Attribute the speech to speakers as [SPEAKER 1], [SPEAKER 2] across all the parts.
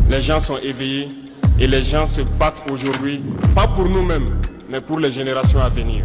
[SPEAKER 1] les gens sont éveillés et les gens se battent aujourd'hui, pas pour nous-mêmes, mais pour les générations à venir.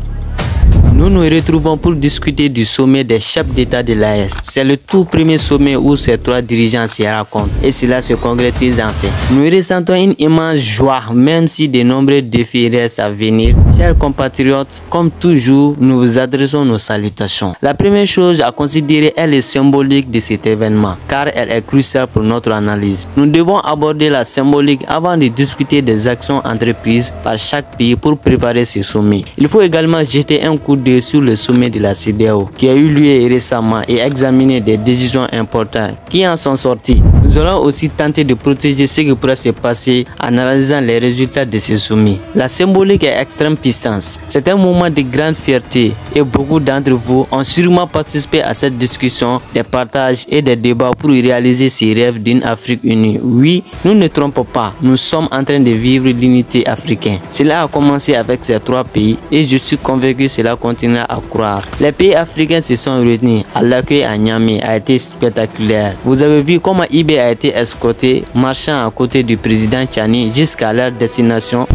[SPEAKER 2] Nous nous retrouvons pour discuter du sommet des chefs d'État de l'AES. C'est le tout premier sommet où ces trois dirigeants s'y rencontrent et cela se concrétise enfin. Nous ressentons une immense joie même si de nombreux défis restent à venir. Chers compatriotes, comme toujours, nous vous adressons nos salutations. La première chose à considérer est le symbolique de cet événement car elle est cruciale pour notre analyse. Nous devons aborder la symbolique avant de discuter des actions entreprises par chaque pays pour préparer ce sommet. Il faut également jeter un coup d'œil sur le sommet de la CEDEAO qui a eu lieu récemment et examiner des décisions importantes qui en sont sorties. Nous allons aussi tenter de protéger ce qui pourrait se passer en analysant les résultats de ce sommet. La symbolique est extrême puissance. C'est un moment de grande fierté et beaucoup d'entre vous ont sûrement participé à cette discussion, des partages et des débats pour réaliser ces rêves d'une Afrique unie. Oui, nous ne trompons pas, nous sommes en train de vivre l'unité africaine. Cela a commencé avec ces trois pays et je suis convaincu que cela continuera à croire. Les pays africains se sont retenus. L'accueil à Niamey a été spectaculaire. Vous avez vu comment IB a été escorté, marchant à côté du président Tchani jusqu'à leur destination.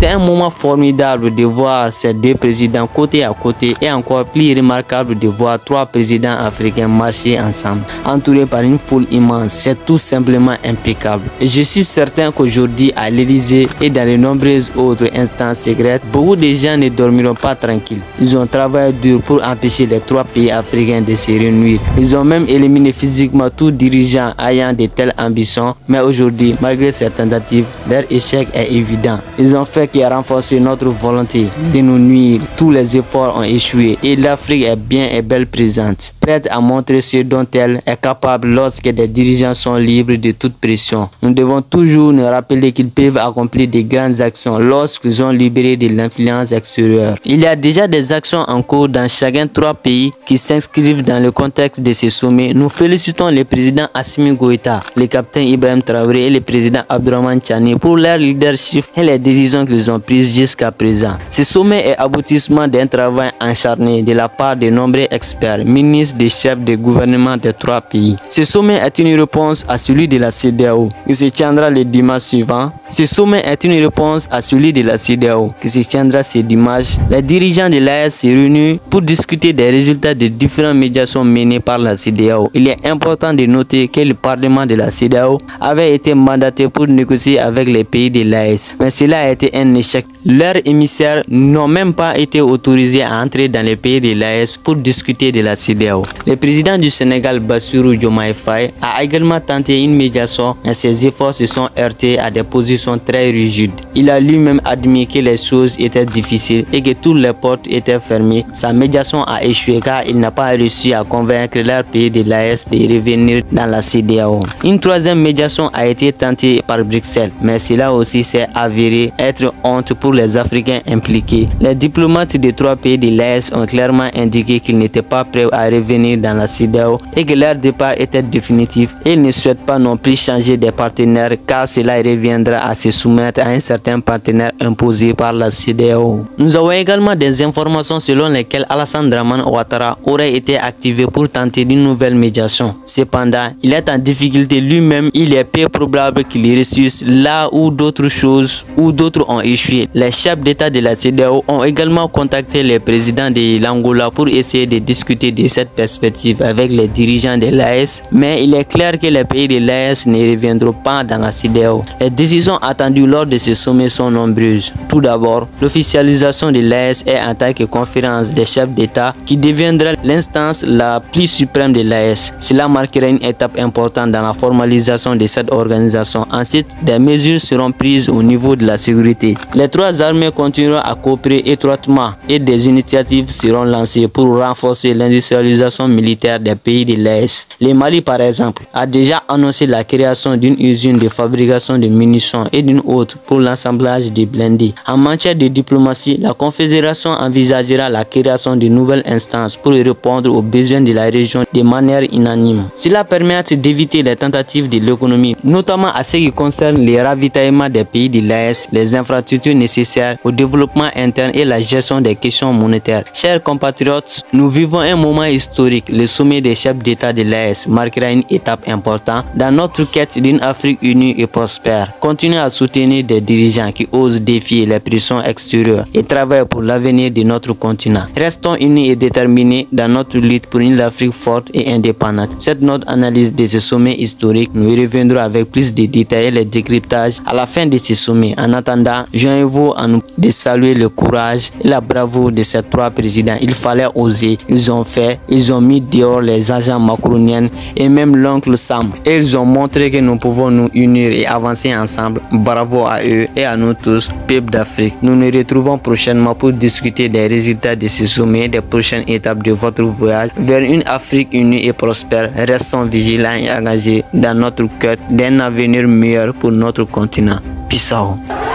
[SPEAKER 2] C'était un moment formidable de voir ces deux présidents côté à côté et encore plus remarquable de voir trois présidents africains marcher ensemble, entourés par une foule immense. C'est tout simplement impeccable. Et je suis certain qu'aujourd'hui à l'Élysée et dans les nombreuses autres instances secrètes, beaucoup de gens ne dormiront pas tranquilles. Ils ont travaillé dur pour empêcher les trois pays africains de se réunir. Ils ont même éliminé physiquement tout dirigeant ayant de telles ambitions. Mais aujourd'hui, malgré ces tentatives, leur échec est évident. Ils ont fait qui a renforcé notre volonté de nous nuire. Tous les efforts ont échoué et l'Afrique est bien et belle présente, prête à montrer ce dont elle est capable lorsque des dirigeants sont libres de toute pression. Nous devons toujours nous rappeler qu'ils peuvent accomplir de grandes actions lorsqu'ils sont libérés de l'influence extérieure. Il y a déjà des actions en cours dans chacun trois pays qui s'inscrivent dans le contexte de ce sommet. Nous félicitons le président Assimi Goïta, le capitaine Ibrahim Traoré et le président Abdourahmane Tchani pour leur leadership et les décisions qu'ils ont prises jusqu'à présent. Ce sommet est aboutissement d'un travail acharné de la part de nombreux experts, ministres, des chefs de gouvernement des trois pays. Ce sommet est une réponse à celui de la CEDEAO qui se tiendra le dimanche suivant. Ce sommet est une réponse à celui de la CEDEAO qui se tiendra ce dimanche. Les dirigeants de l'AES se réunissent pour discuter des résultats de différentes médiations menées par la CEDEAO. Il est important de noter que le Parlement de la CEDEAO avait été mandaté pour négocier avec les pays de l'AES, mais cela a été un échec. Leurs émissaires n'ont même pas été autorisés à entrer dans les pays de l'AES pour discuter de la CEDEAO. Le président du Sénégal, Bassirou Diomaye Faye, a également tenté une médiation, mais ses efforts se sont heurtés à des positions très rigides. Il a lui-même admis que les choses étaient difficiles et que toutes les portes étaient fermées. Sa médiation a échoué car il n'a pas réussi à convaincre leur pays de l'AES de revenir dans la CEDEAO. Une troisième médiation a été tentée par Bruxelles, mais cela aussi s'est avéré être honte pour les Africains impliqués. Les diplomates des trois pays de l'AES ont clairement indiqué qu'ils n'étaient pas prêts à revenir dans la CEDEAO et que leur départ était définitif. Ils ne souhaitent pas non plus changer de partenaire car cela reviendra à se soumettre à un certain partenaire imposé par la CEDEAO. Nous avons également des informations selon lesquelles Alassane Dramane Ouattara aurait été activé pour tenter d'une nouvelle médiation. Cependant, il est en difficulté lui-même. Il est peu probable qu'il ressuscite là où d'autres choses ou d'autres ont échoué. Les chefs d'État de la CEDEAO ont également contacté les présidents de l'Angola pour essayer de discuter de cette perspective avec les dirigeants de l'AES, mais il est clair que les pays de l'AES ne reviendront pas dans la CEDEAO. Les décisions attendues lors de ce sommet sont nombreuses. Tout d'abord, l'officialisation de l'AES est en tant que conférence des chefs d'État qui deviendra l'instance la plus suprême de l'AES. Cela marquera une étape importante dans la formalisation de cette organisation. Ensuite, des mesures seront prises au niveau de la sécurité. Les trois armées continueront à coopérer étroitement et des initiatives seront lancées pour renforcer l'industrialisation militaire des pays de l'Est. Le Mali, par exemple, a déjà annoncé la création d'une usine de fabrication de munitions et d'une autre pour l'assemblage des blindés. En matière de diplomatie, la Confédération envisagera la création de nouvelles instances pour répondre aux besoins de la région de manière unanime. Cela permet d'éviter les tentatives de l'économie, notamment à ce qui concerne les ravitaillements des pays de l'Est, les infrastructures nécessaires au développement interne et la gestion des questions monétaires. Chers compatriotes, nous vivons un moment historique. Le sommet des chefs d'État de l'Est marquera une étape importante dans notre quête d'une Afrique unie et prospère. Continuez à soutenir des dirigeants qui osent défier les pressions extérieures et travaillent pour l'avenir de notre continent. Restons unis et déterminés dans notre lutte pour une Afrique forte et indépendante. Cette notre analyse de ce sommet historique, nous y reviendrons avec plus de détails et les décryptages à la fin de ce sommet. En attendant, joignez-vous à nous de saluer le courage et la bravoure de ces trois présidents. Il fallait oser, ils ont fait, ils ont mis dehors les agents macroniens et même l'oncle Sam. Et ils ont montré que nous pouvons nous unir et avancer ensemble. Bravo à eux et à nous tous, peuple d'Afrique. Nous nous retrouvons prochainement pour discuter des résultats de ce sommet et des prochaines étapes de votre voyage vers une Afrique unie et prospère. Restons vigilants et engagés dans notre quête d'un avenir meilleur pour notre continent. Peace out.